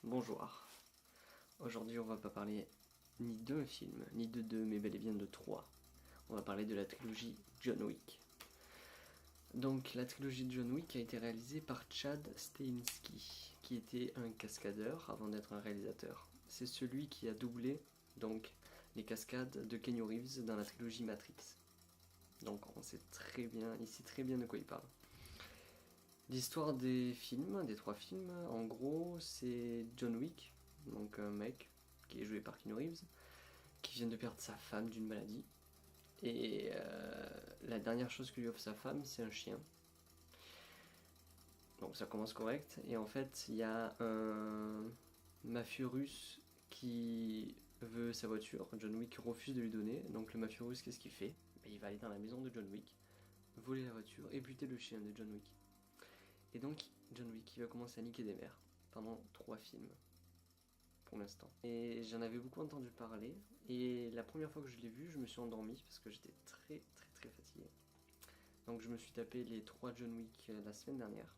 Bonjour. Aujourd'hui, on va pas parler ni d'un film, ni de deux, mais bel et bien de trois. On va parler de la trilogie John Wick. Donc, la trilogie de John Wick a été réalisée par Chad Stahelski, qui était un cascadeur avant d'être un réalisateur. C'est celui qui a doublé donc les cascades de Keanu Reeves dans la trilogie Matrix. Donc, on sait très bien, il sait très bien de quoi il parle. L'histoire des films, des trois films, en gros, c'est John Wick, donc un mec qui est joué par Keanu Reeves, qui vient de perdre sa femme d'une maladie. Et la dernière chose que lui offre sa femme, c'est un chien. Donc ça commence correct. Et en fait, il y a un mafieux russe qui veut sa voiture. John Wick refuse de lui donner. Donc le mafieux russe, qu'est-ce qu'il fait? Il va aller dans la maison de John Wick, voler la voiture et buter le chien de John Wick. Et donc, John Wick, il va commencer à niquer des mères pendant 3 films, pour l'instant. Et j'en avais beaucoup entendu parler, et la première fois que je l'ai vu, je me suis endormi parce que j'étais très très très fatigué. Donc je me suis tapé les 3 John Wick la semaine dernière,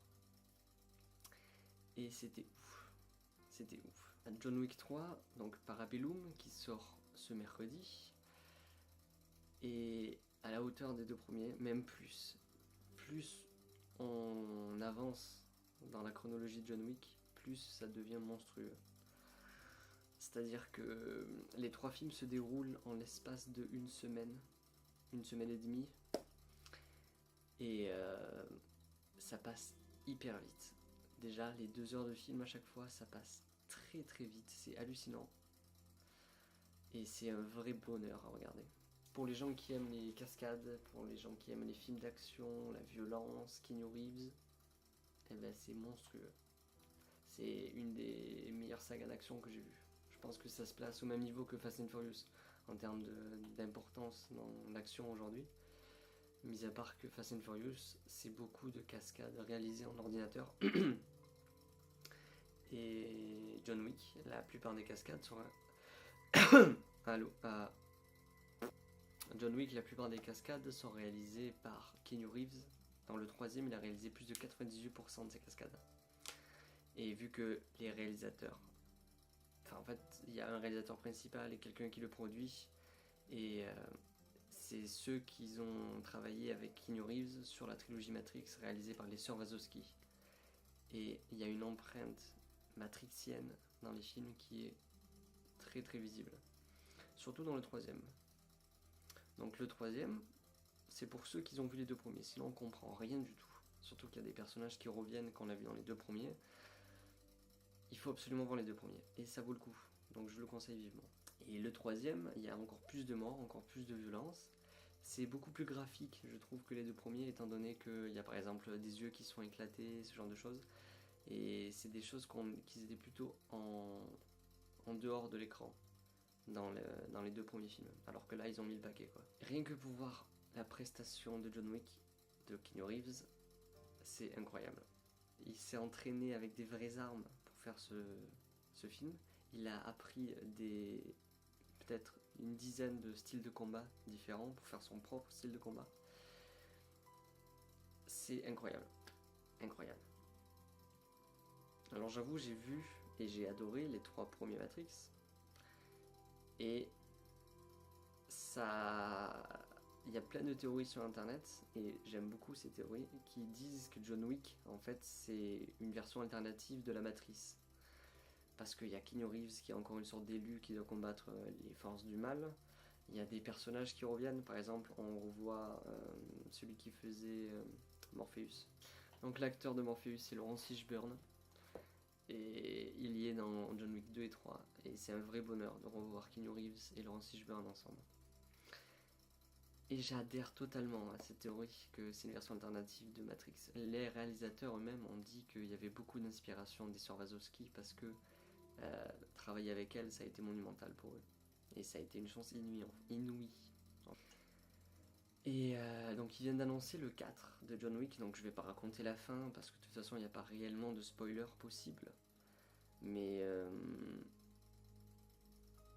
et c'était ouf. C'était ouf. John Wick 3, donc Parabellum, qui sort ce mercredi, et à la hauteur des deux premiers, même plus. Plus on avance dans la chronologie de John Wick, plus ça devient monstrueux. C'est-à-dire que les 3 films se déroulent en l'espace de une semaine et demie, et ça passe hyper vite. Déjà, les 2 heures de film à chaque fois, ça passe très très vite, c'est hallucinant. Et c'est un vrai bonheur à regarder. Pour les gens qui aiment les cascades, pour les gens qui aiment les films d'action, la violence, Keanu Reeves, eh ben c'est monstrueux. C'est une des meilleures sagas d'action que j'ai vues. Je pense que ça se place au même niveau que Fast and Furious en termes d'importance dans l'action aujourd'hui. Mis à part que Fast and Furious, c'est beaucoup de cascades réalisées en ordinateur. Et John Wick, la plupart des cascades sont... Allô John Wick, la plupart des cascades sont réalisées par Keanu Reeves. Dans le troisième, il a réalisé plus de 98% de ses cascades. Et vu que les réalisateurs... Enfin, en fait, il y a un réalisateur principal et quelqu'un qui le produit. Et c'est ceux qui ont travaillé avec Keanu Reeves sur la trilogie Matrix réalisée par les sœurs Wazowski. Et il y a une empreinte matrixienne dans les films qui est très très visible. Surtout dans le troisième. Donc le troisième, c'est pour ceux qui ont vu les 2 premiers. Sinon on comprend rien du tout. Surtout qu'il y a des personnages qui reviennent qu'on a vu dans les 2 premiers. Il faut absolument voir les 2 premiers. Et ça vaut le coup. Donc je le conseille vivement. Et le troisième, il y a encore plus de morts, encore plus de violence. C'est beaucoup plus graphique, je trouve, que les 2 premiers, étant donné qu'il y a par exemple des yeux qui sont éclatés, ce genre de choses. Et c'est des choses qui étaient plutôt en dehors de l'écran dans les 2 premiers films. Alors que là, ils ont mis le paquet, quoi. Rien que pour voir la prestation de John Wick, de Keanu Reeves, c'est incroyable. Il s'est entraîné avec des vraies armes pour faire ce film. Il a appris peut-être une dizaine de styles de combat différents pour faire son propre style de combat. C'est incroyable. Incroyable. Alors j'avoue, j'ai vu et j'ai adoré les 3 premiers Matrix. Et ça... Il y a plein de théories sur internet, et j'aime beaucoup ces théories, qui disent que John Wick, en fait, c'est une version alternative de la Matrice. Parce qu'il y a Keanu Reeves qui est encore une sorte d'élu qui doit combattre les forces du mal. Il y a des personnages qui reviennent, par exemple, on revoit celui qui faisait Morpheus. Donc l'acteur de Morpheus, c'est Laurence Fishburne. Et il y est dans John Wick 2 et 3. Et c'est un vrai bonheur de revoir Keanu Reeves et Laurence Fishburne ensemble. Et j'adhère totalement à cette théorie que c'est une version alternative de Matrix. Les réalisateurs eux-mêmes ont dit qu'il y avait beaucoup d'inspiration des sœurs Wazowski parce que travailler avec elles, ça a été monumental pour eux. Et ça a été une chance inouïe. Et donc ils viennent d'annoncer le 4 de John Wick, donc je vais pas raconter la fin parce que de toute façon il n'y a pas réellement de spoiler possible. Mais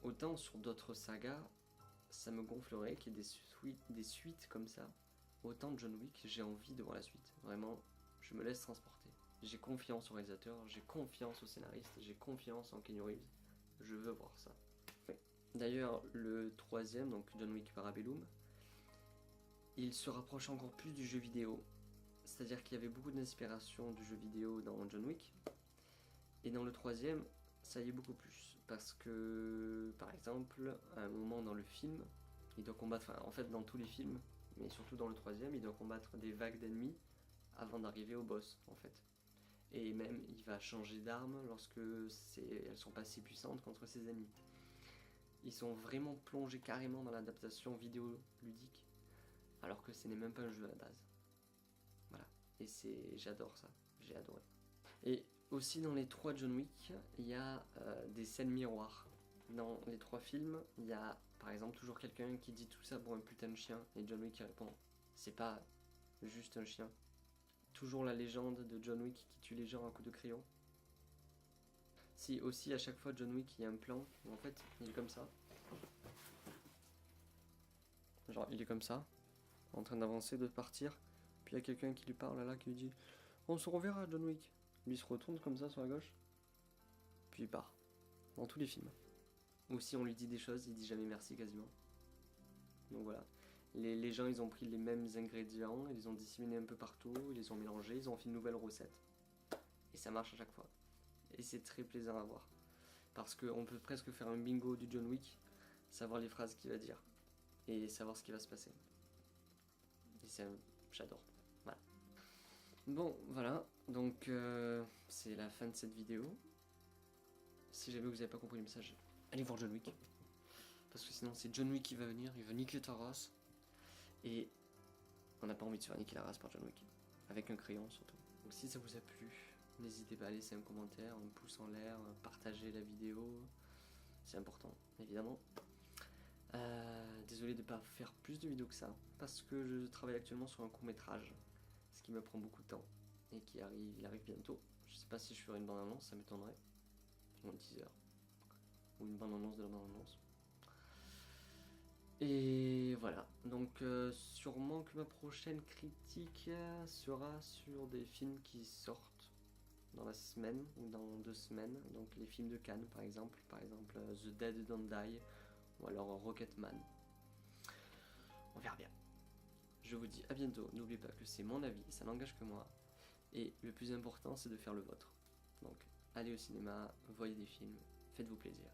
autant sur d'autres sagas, ça me gonflerait qu'il y ait des suites comme ça. Autant de John Wick, j'ai envie de voir la suite. Vraiment, je me laisse transporter. J'ai confiance au réalisateur, j'ai confiance au scénariste, j'ai confiance en Keanu Reeves. Je veux voir ça. Oui. D'ailleurs, le troisième, donc John Wick Parabellum, il se rapproche encore plus du jeu vidéo. C'est-à-dire qu'il y avait beaucoup d'inspiration du jeu vidéo dans John Wick. Et dans le troisième, ça y est beaucoup plus. Parce que, par exemple, à un moment dans le film, il doit combattre, enfin, en fait dans tous les films, mais surtout dans le troisième, il doit combattre des vagues d'ennemis avant d'arriver au boss, en fait. Et même, il va changer d'arme lorsque elles sont pas si puissantes contre ses ennemis. Ils sont vraiment plongés carrément dans l'adaptation vidéoludique, alors que ce n'est même pas un jeu à la base. Voilà. Et j'adore ça. J'ai adoré. Et aussi dans les 3 John Wick, il y a des scènes miroirs. Dans les 3 films, il y a par exemple toujours quelqu'un qui dit tout ça pour un putain de chien, et John Wick qui répond c'est pas juste un chien. Toujours la légende de John Wick qui tue les gens à coups de crayon. Si aussi à chaque fois John Wick il y a un plan où en fait il est comme ça. Genre il est comme ça, en train d'avancer, de partir, puis il y a quelqu'un qui lui parle là qui lui dit on se reverra John Wick. Lui il se retourne comme ça sur la gauche, puis il part. Dans tous les films. Ou si on lui dit des choses, il dit jamais merci quasiment. Donc voilà. Les gens ils ont pris les mêmes ingrédients, ils les ont disséminés un peu partout, ils les ont mélangés, ils ont fait une nouvelle recette. Et ça marche à chaque fois. Et c'est très plaisant à voir. Parce qu'on peut presque faire un bingo du John Wick, savoir les phrases qu'il va dire. Et savoir ce qui va se passer. Et j'adore. Voilà. Bon, voilà. Donc c'est la fin de cette vidéo. Si jamais vous n'avez pas compris le message, allez voir John Wick. Parce que sinon c'est John Wick qui va venir, il va niquer ta race. Et on n'a pas envie de se faire niquer la race par John Wick. Avec un crayon surtout. Donc si ça vous a plu, n'hésitez pas à laisser un commentaire, un pouce en l'air, partager la vidéo. C'est important, évidemment. Désolé de ne pas faire plus de vidéos que ça. Parce que je travaille actuellement sur un court-métrage. Ce qui me prend beaucoup de temps. Et il arrive bientôt. Je sais pas si je ferai une bande-annonce, ça m'étonnerait. Ou un teaser. Ou une bande-annonce de la bande-annonce. Et voilà, donc sûrement que ma prochaine critique sera sur des films qui sortent dans la semaine ou dans 2 semaines. Donc les films de Cannes par exemple The Dead Don't Die ou alors Rocketman. On verra bien. Je vous dis à bientôt, n'oubliez pas que c'est mon avis, ça n'engage que moi. Et le plus important c'est de faire le vôtre. Donc allez au cinéma, voyez des films, faites-vous plaisir.